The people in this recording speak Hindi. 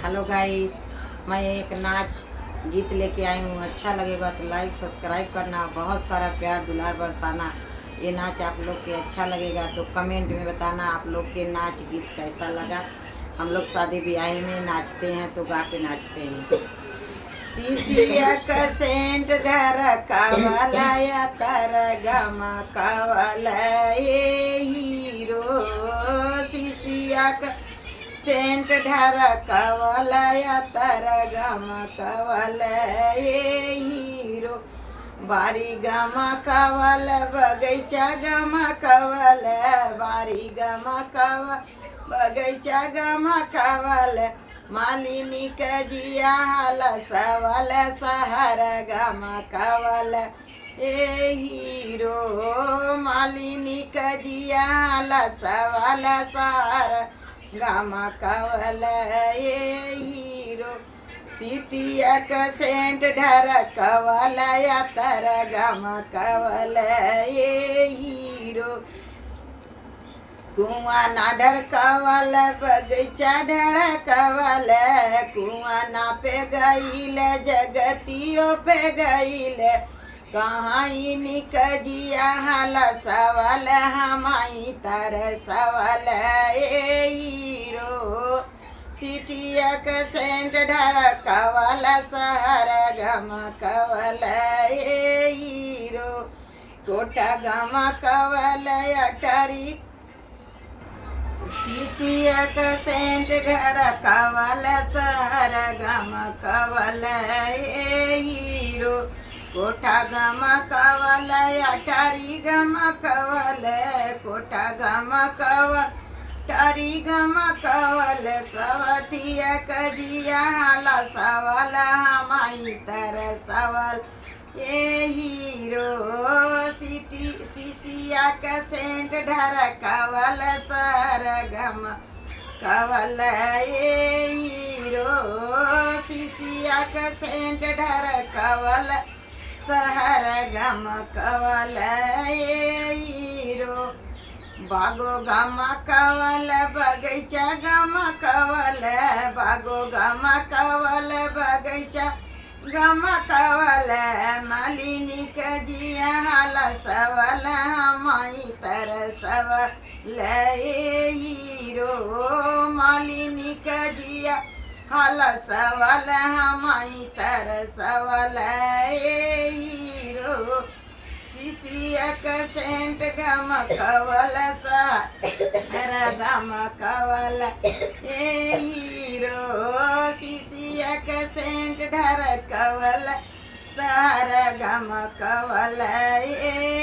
हेलो गाइस, मैं एक नाच गीत लेके आई हूँ। अच्छा लगेगा तो लाइक सब्सक्राइब करना, बहुत सारा प्यार दुलार बरसाना। ये नाच आप लोग के अच्छा लगेगा तो कमेंट में बताना आप लोग के नाच गीत कैसा लगा। हम लोग शादी ब्याह में नाचते हैं तो गा के नाचते हैं। सीसिया का सेंट ढरकावाला या तारा गमा कावाला ये हीरो। सीसिया का सेंट ढरकावाला या तारा गमा कावाला ये हीरो। बारी गमा कावाला बगैचा गमा कावाला, बारी गमा कावा बगैचा गमा कावाला। मालिनी कजिया हाला सवाल सहारा गमा कावाला ए हीरो। मालिनी कजिया हाला सवाल सहारा गमा कावाला ए हीरो। सिटिया का सेंट ढरकावाला या तारा गमा कावाला ए हीरो। कुआं ना ढड़कावाला बगीचा ढड़कावाला, कुआं ना पे गईल जगतियों पे गईल। कहाँ निकजिया हाला सवाल हमाई तर सवाल ए हीरो। सिटिया का सेंट ढड़कावाला सहारा गमा कावाला ए हीरो। कोटा गमा कावाला अटारी सीसिया का सेंट ढरकावाला सहारा गमा कावाला ए हीरो। कोठा गमा कावाला अटारी गमा कावाला, कोठा गमा कावा टारी गमा कावाला। सवतिया कजिया हाला सवाल हमाई तर सवाल ए हीरो। सीसिया का सेंट ढरकावाला सहारा गमा कावाला ए हीरो। सीसिया का सेंट ढरकावाला सहारा गमा कावाला ए हीरो। बागो गमा कावाला बगैचा गमा कावाला, बागो गमा कावाला बगैचा गमा कावाला। मालिनी कजिया हाला सवाल हमाई तर सवाल ए हीरो। मालिनी कजिया हाला सवाल हमाई तर सवाल ए हीरो। सीसिया का सेंट गमा कावाला सहारा गमा कावाला ए हीरो। सीसिया का सेंट ढरकावाला सहारा गमा कावाला ए